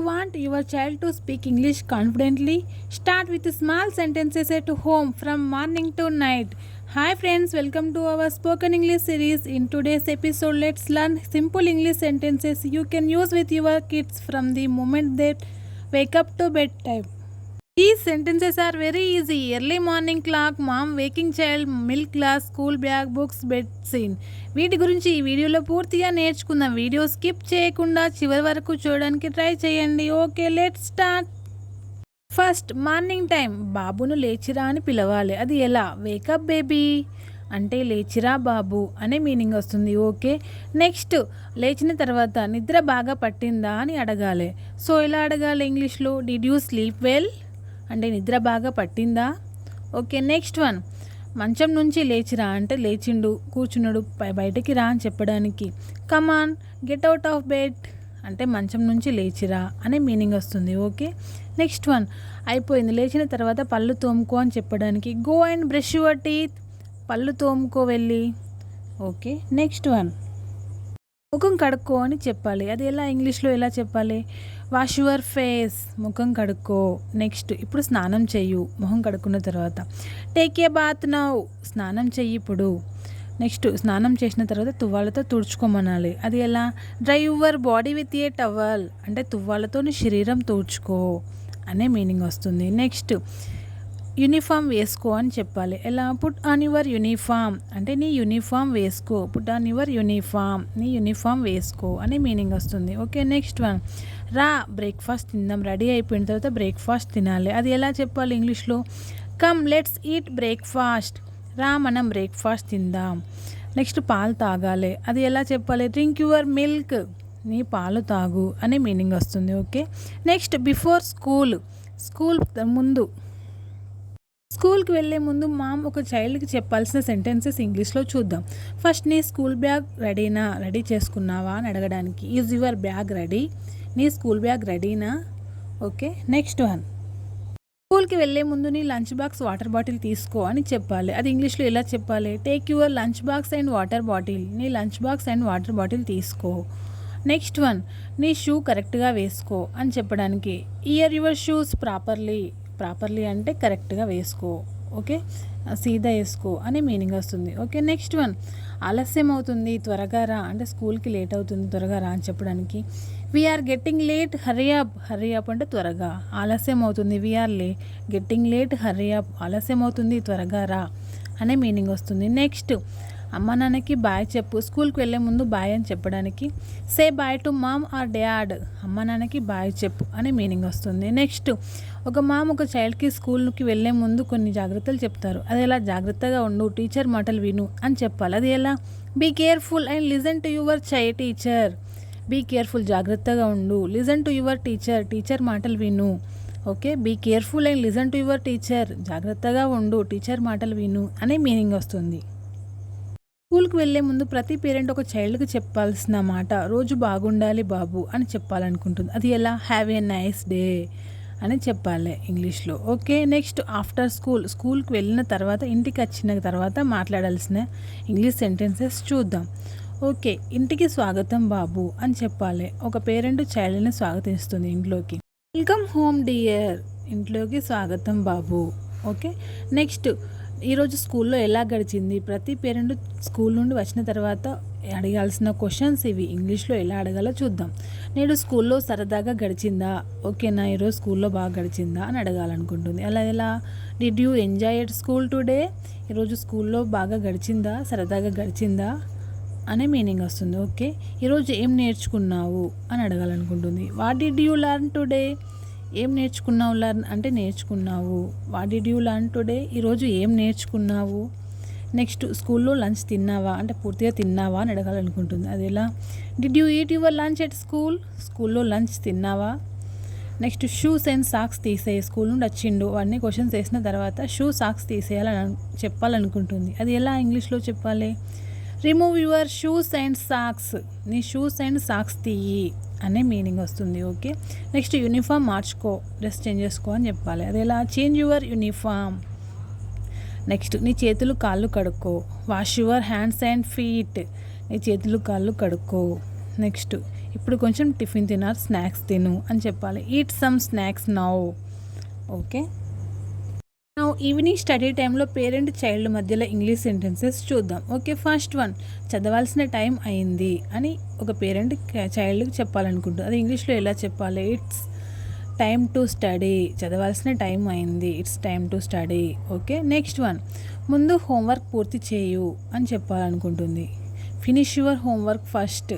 want your child to speak English confidently? Start with small sentences at home from morning to night. Hi friends, welcome to our spoken English series. In today's episode, let's learn simple English sentences you can use with your kids from the moment they wake up to bedtime. These sentences are very easy. Early morning clock, mom waking child, milk glass, school bag, books, bed scene. వీటి గురించి ఈ వీడియోలో పూర్తిగా నేర్చుకుందాం. Video skip చేయకుండా చివరి వరకు చూడడానికి ట్రై చేయండి. Okay, let's start. First, morning time. బాబును లేచిరా అని పిలవాలి. అది ఎలా? వేకప్ బేబీ అంటే లేచిరా బాబు అనే మీనింగ్ వస్తుంది. ఓకే, నెక్స్ట్, లేచిన తర్వాత నిద్ర బాగా పట్టిందా అని అడగాలి. సో ఎలా అడగాలి ఇంగ్లీష్లో? డిడ్ యూ స్లీప్ వెల్ అంటే నిద్ర బాగా పట్టిందా. ఓకే, నెక్స్ట్ వన్, మంచం నుంచి లేచిరా అంటే లేచిండు, కూర్చున్నాడు, బయటకి రా అని చెప్పడానికి. Come on get out of bed అంటే మంచం నుంచి లేచిరా అనే మీనింగ్ వస్తుంది. ఓకే, నెక్స్ట్ వన్, అయిపోయింది, లేచిన తర్వాత పళ్ళు తోముకో అని చెప్పడానికి. Go and brush your teeth పళ్ళు తోముకో వెళ్ళి. ఓకే, నెక్స్ట్ వన్, ముఖం కడుక్కో అని చెప్పాలి. అది ఎలా ఇంగ్లీష్లో ఎలా చెప్పాలి? వాష్ యువర్ ఫేస్ ముఖం కడుక్కో. నెక్స్ట్, ఇప్పుడు స్నానం చెయ్యు మొహం కడుక్కున్న తర్వాత. టేక్ ఏ బాత్ నౌ స్నానం చెయ్యి ఇప్పుడు. నెక్స్ట్, స్నానం చేసిన తర్వాత తువ్వాలతో తుడుచుకోమనాలి. అది ఎలా? Dry your body with a towel అంటే తువ్వాలతో శరీరం తుడుచుకో అనే మీనింగ్ వస్తుంది. నెక్స్ట్, యూనిఫామ్ వేసుకో అని చెప్పాలి. ఎలా? పుట్ ఆన్ యువర్ యూనిఫామ్ అంటే నీ యూనిఫామ్ వేసుకో. పుట్ ఆన్ యువర్ యూనిఫామ్ నీ యూనిఫామ్ వేసుకో అనే మీనింగ్ వస్తుంది. ఓకే, నెక్స్ట్ వన్, రా బ్రేక్ఫాస్ట్ తిందాం. రెడీ అయిపోయిన తర్వాత బ్రేక్ఫాస్ట్ తినాలి. అది ఎలా చెప్పాలి ఇంగ్లీష్లో? కమ్ లెట్స్ ఈట్ బ్రేక్ఫాస్ట్ రా మనం బ్రేక్ఫాస్ట్ తిందాం. నెక్స్ట్, పాలు తాగాలి. అది ఎలా చెప్పాలి? డ్రింక్ యువర్ మిల్క్ నీ పాలు తాగు అనే మీనింగ్ వస్తుంది. ఓకే, నెక్స్ట్, బిఫోర్ స్కూల్ ముందు, స్కూల్కి వెళ్ళే ముందు మామ్ ఒక చైల్డ్కి చెప్పాల్సిన సెంటెన్సెస్ ఇంగ్లీష్లో చూద్దాం. ఫస్ట్, నీ స్కూల్ బ్యాగ్ రెడీనా రెడీ చేసుకున్నావా అని అడగడానికి. ఈజ్ యువర్ బ్యాగ్ రెడీ నీ స్కూల్ బ్యాగ్ రెడీనా. ఓకే, నెక్స్ట్ వన్, స్కూల్కి వెళ్ళే ముందు నీ లంచ్ బాక్స్ వాటర్ బాటిల్ తీసుకో అని చెప్పాలి. అది ఇంగ్లీష్లో ఎలా చెప్పాలి? Take your lunch box and water bottle నీ lunch box and water bottle తీసుకో. నెక్స్ట్ వన్, నీ షూ కరెక్ట్గా వేసుకో అని చెప్పడానికి. ఇయర్ యువర్ షూస్ ప్రాపర్లీ అంటే కరెక్ట్గా వేసుకో. ఓకే, సీదా వేసుకో అనే మీనింగ్ వస్తుంది. ఓకే, నెక్స్ట్ వన్, ఆలస్యం అవుతుంది త్వరగా రా అంటే స్కూల్కి లేట్ అవుతుంది త్వరగా రా అని చెప్పడానికి. We're getting late hurry up అంటే త్వరగా. ఆలస్యం అవుతుంది we're getting late hurry up ఆలస్యం అవుతుంది త్వరగా రా అనే మీనింగ్ వస్తుంది. నెక్స్ట్, అమ్మ నాన్నకి బాయ్ చెప్పు. స్కూల్కి వెళ్ళే ముందు బాయ్ అని చెప్పడానికి. Say bye to mom or dad అమ్మ నాన్నకి బాయ్ చెప్పు అనే మీనింగ్ వస్తుంది. నెక్స్ట్, ఒక మామ్ ఒక చైల్డ్కి స్కూల్కి వెళ్ళే ముందు కొన్ని జాగ్రత్తలు చెప్తారు. అది ఎలా? జాగ్రత్తగా ఉండు, టీచర్ మాటలు విను అని చెప్పాలి. అది ఎలా? Be careful and listen to your teacher be careful జాగ్రత్తగా ఉండు, లిజన్ టు యువర్ టీచర్ మాటలు విను. Okay, be careful and listen to your teacher జాగ్రత్తగా ఉండు, టీచర్ మాటలు విను అనే మీనింగ్ వస్తుంది. స్కూల్కి వెళ్ళే ముందు ప్రతి పేరెంట్ ఒక చైల్డ్కి చెప్పాల్సిన మాట రోజు బాగుండాలి బాబు అని చెప్పాలనుకుంటుంది. అది ఎలా? హ్యావ్ ఏ నైస్ డే అని చెప్పాలి ఇంగ్లీష్లో. ఓకే, నెక్స్ట్, ఆఫ్టర్ స్కూల్కి వెళ్ళిన తర్వాత ఇంటికి వచ్చిన తర్వాత మాట్లాడాల్సిన ఇంగ్లీష్ సెంటెన్సెస్ చూద్దాం. ఓకే, ఇంటికి స్వాగతం బాబు అని చెప్పాలి. ఒక పేరెంట్ చైల్డ్ని స్వాగతిస్తుంది ఇంట్లోకి. వెల్కమ్ హోమ్ డియర్ ఇంట్లోకి స్వాగతం బాబు. ఓకే, నెక్స్ట్, ఈరోజు స్కూల్లో ఎలా గడిచింది? ప్రతి పేరెంట్ స్కూల్ నుండి వచ్చిన తర్వాత అడగాల్సిన క్వశ్చన్స్ ఇవి. ఇంగ్లీష్లో ఎలా అడగాలో చూద్దాం. నేడు స్కూల్లో సరదాగా గడిచిందా? ఓకేనా, ఈరోజు స్కూల్లో బాగా గడిచిందా అని అడగాలనుకుంటుంది. అలా ఎలా? Did you enjoy at school today ఈరోజు స్కూల్లో బాగా గడిచిందా, సరదాగా గడిచిందా అనే మీనింగ్ వస్తుంది. ఓకే, ఈరోజు ఏం నేర్చుకున్నావు అని అడగాలనుకుంటుంది. What did you learn today ఏం నేర్చుకున్నావు? లెర్న్ అంటే నేర్చుకున్నావు. What did you learn today ఈరోజు ఏం నేర్చుకున్నావు. నెక్స్ట్, స్కూల్లో లంచ్ తిన్నావా అంటే పూర్తిగా తిన్నావా అని అడగాలనుకుంటుంది. అది ఎలా? Did you eat your lunch at స్కూల్లో లంచ్ తిన్నావా. నెక్స్ట్, షూస్ అండ్ సాక్స్ తీసేయి స్కూల్ నుండి వచ్చిండు అన్ని క్వశ్చన్స్ వేసిన తర్వాత సాక్స్ తీసేయాలని చెప్పాలనుకుంటుంది. అది ఎలా ఇంగ్లీష్లో చెప్పాలి? Remove your shoes and socks నీ షూస్ అండ్ సాక్స్ తీయి అనే మీనింగ్ వస్తుంది. ఓకే, నెక్స్ట్, యూనిఫామ్ మార్చుకో డ్రెస్ చేంజ్ చేసుకో అని చెప్పాలి. అది ఎలా? Change your uniform. నెక్స్ట్, నీ చేతులు కాళ్ళు కడుక్కో. Wash your hands and feet నీ చేతులు కాళ్ళు కడుక్కో. నెక్స్ట్, ఇప్పుడు కొంచెం టిఫిన్ తినారు, స్నాక్స్ తిను అని చెప్పాలి. Eat some snacks now. Okay. Now evening study టైంలో పేరెంట్ చైల్డ్ మధ్యలో ఇంగ్లీష్ సెంటెన్సెస్ చూద్దాం. ఓకే, ఫస్ట్ వన్, చదవాల్సిన టైం అయింది అని ఒక పేరెంట్ చైల్డ్కి చెప్పాలనుకుంటుంది. అది ఇంగ్లీష్లో ఎలా చెప్పాలి? It's time to study. చదవాల్సిన టైం అయింది, it's time to study. Okay, next one, ముందు హోంవర్క్ పూర్తి చేయు అని చెప్పాలనుకుంటుంది. Finish your homework first.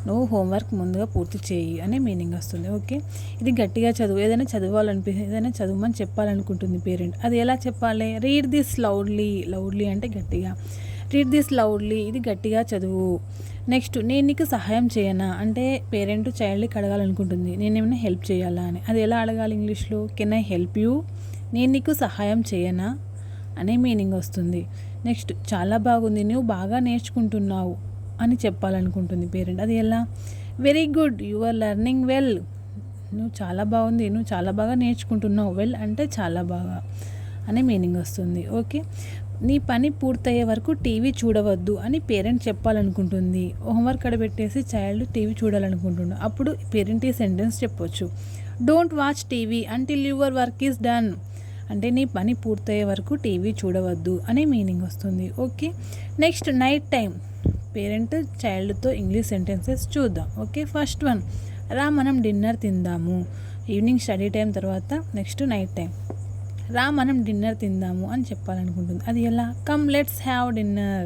నువ్వు హోంవర్క్ ముందుగా పూర్తి చేయి అనే మీనింగ్ వస్తుంది. ఓకే, ఇది గట్టిగా చదువు. ఏదైనా చదవాలనిపిస్తుంది, ఏదైనా చదవమని చెప్పాలనుకుంటుంది పేరెంట్. అది ఎలా చెప్పాలి? Read this loudly. లౌడ్లీ అంటే గట్టిగా. రీడ్ దిస్ లౌడ్లీ, ఇది గట్టిగా చదువు. నెక్స్ట్, నేను నీకు సహాయం చేయనా అంటే పేరెంట్ చైల్డ్కి అడగాలనుకుంటుంది, నేనేమైనా హెల్ప్ చేయాలా అని. అది ఎలా అడగాలి ఇంగ్లీష్లో? Can I help you? నేను నీకు సహాయం చేయనా అనే మీనింగ్ వస్తుంది. నెక్స్ట్, చాలా బాగుంది, నువ్వు బాగా నేర్చుకుంటున్నావు అని చెప్పాలనుకుంటుంది పేరెంట్. అది ఎలా? Very good, you are learning well. నువ్వు చాలా బాగుంది, నువ్వు చాలా బాగా నేర్చుకుంటున్నావు. వెల్ అంటే చాలా బాగా అనే మీనింగ్ వస్తుంది. ఓకే, నీ పని పూర్తయ్యే వరకు టీవీ చూడవద్దు అని పేరెంట్ చెప్పాలనుకుంటుంది. హోంవర్క్ అడబెట్టేసి చైల్డ్ టీవీ చూడాలనుకుంటున్నాడు. అప్పుడు పేరెంట్ ఈ సెంటెన్స్ చెప్పొచ్చు. Don't watch TV until your work is done. అంటే నీ పని పూర్తయ్యే వరకు టీవీ చూడవద్దు అనే మీనింగ్ వస్తుంది. Okay, next, night time parent చైల్డ్తో ఇంగ్లీష్ సెంటెన్సెస్ చూద్దాం. ఓకే, ఫస్ట్ వన్, రా మనం డిన్నర్ తిందాము. ఈవినింగ్ స్టడీ టైం తర్వాత నెక్స్ట్ నైట్ టైం. రా మనం డిన్నర్ తిందాము అని చెప్పాలనుకుంటుంది. అది ఎలా? Come let's have dinner.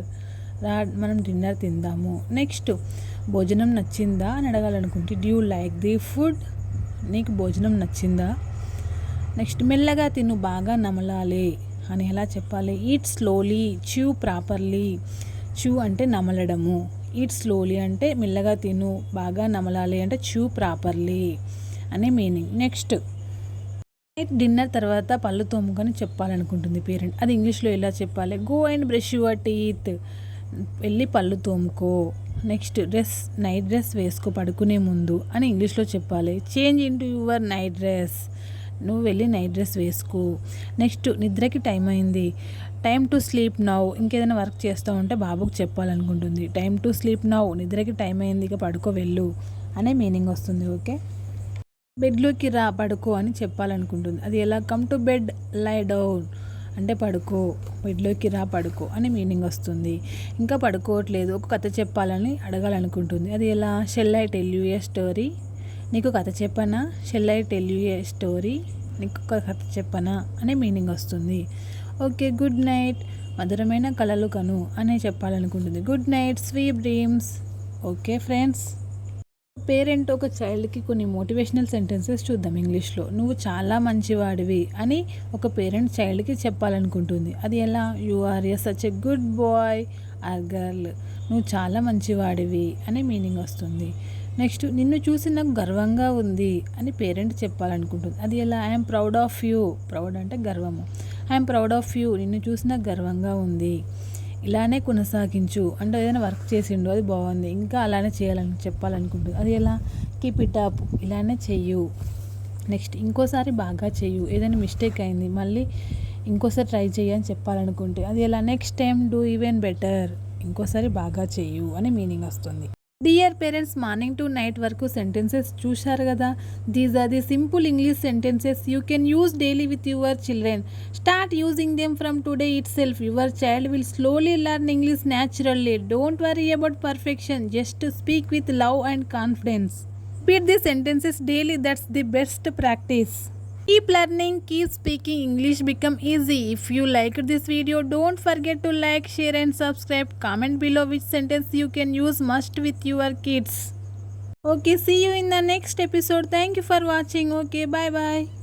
రా మనం డిన్నర్ తిందాము. నెక్స్ట్, భోజనం నచ్చిందా అని అడగాలనుకుంటే డ్యూ లైక్ ది ఫుడ్. నీకు భోజనం నచ్చిందా? నెక్స్ట్, మెల్లగా తిను, బాగా నమలాలి అని ఎలా చెప్పాలి? Eat slowly, chew properly. Chew అంటే నమలడము, ఈట్ స్లోలీ అంటే మెల్లగా తిను, బాగా నమలాలి అంటే చ్యూ ప్రాపర్లీ అనే మీనింగ్. నెక్స్ట్, నైట్ డిన్నర్ తర్వాత పళ్ళు తోముకొని చెప్పాలనుకుంటుంది పేరెంట్. అది ఇంగ్లీష్లో ఎలా చెప్పాలి? Go and brush your teeth. వెళ్ళి పళ్ళు తోముకో. నెక్స్ట్, నైట్ డ్రెస్ వేసుకో పడుకునే ముందు అని ఇంగ్లీష్లో చెప్పాలి. Change into your night dress. నువ్వు వెళ్ళి నైట్ డ్రెస్ వేసుకో. నెక్స్ట్, నిద్రకి టైం అయింది, టైమ్ టు స్లీప్ నౌ. ఇంకేదైనా వర్క్ చేస్తూ ఉంటే బాబుకి చెప్పాలనుకుంటుంది. టైమ్ టు స్లీప్ నౌ, నిద్రకి టైం అయింది, ఇక పడుకో వెళ్ళు అనే మీనింగ్ వస్తుంది. ఓకే, బెడ్లోకి రా పడుకో అని చెప్పాలనుకుంటుంది. అది ఎలా? Come to bed, lie down అంటే పడుకో, బెడ్లోకి రా పడుకో అని మీనింగ్ వస్తుంది. ఇంకా పడుకోవట్లేదు, ఒక కథ చెప్పాలని అడగాలనుకుంటుంది. అది ఎలా? Shall I tell you A story. నీకు కథ చెప్పనా? Shall I tell you A story. నీకు ఒక కథ చెప్పనా అనే మీనింగ్ వస్తుంది. ఓకే, గుడ్ నైట్, మధురమైన కలలు కను అనే చెప్పాలనుకుంటుంది. Good night, sweet dreams. Okay friends, parent ఒక చైల్డ్కి కొన్ని మోటివేషనల్ సెంటెన్సెస్ చూద్దాం ఇంగ్లీష్లో. నువ్వు చాలా మంచివాడివి అని ఒక పేరెంట్ చైల్డ్కి చెప్పాలనుకుంటుంది. అది ఎలా? You are a such a good boy or girl. నువ్వు చాలా మంచివాడివి అనే మీనింగ్ వస్తుంది. నెక్స్ట్, నిన్ను చూసి నాకు గర్వంగా ఉంది అని పేరెంట్ చెప్పాలనుకుంటుంది. అది ఎలా? I'm proud of you. Proud అంటే గర్వము. ఐఎమ్ ప్రౌడ్ ఆఫ్ యూ, నిన్ను చూసి నాకు గర్వంగా ఉంది. ఇలానే కొనసాగించు అంటే ఏదైనా వర్క్ చేసిండు, అది బాగుంది, ఇంకా అలానే చేయాలని చెప్పాలనుకుంటుంది. అది ఎలా? కీప్ ఇట్ అప్, ఇలానే చెయ్యు. నెక్స్ట్, ఇంకోసారి బాగా చెయ్యు, ఏదైనా మిస్టేక్ అయింది మళ్ళీ ఇంకోసారి ట్రై చెయ్యి అని చెప్పాలనుకుంటే అది ఎలా? Next time do even better. ఇంకోసారి బాగా చెయ్యు అనే మీనింగ్ వస్తుంది. Dear parents, morning to night వరకు సెంటెన్సెస్ చూశారు కదా. These are the simple English sentences you can use daily with your children. Start using them from today itself. Your child will slowly learn English naturally. Don't worry about perfection, just speak with love and confidence. Repeat the sentences daily, that's the best practice. Keep learning, keep speaking English, become easy. If you liked this video, don't forget to like, share and subscribe. Comment below which sentence you can use must with your kids. Okay, see you in the next episode. Thank you for watching. Okay, bye bye.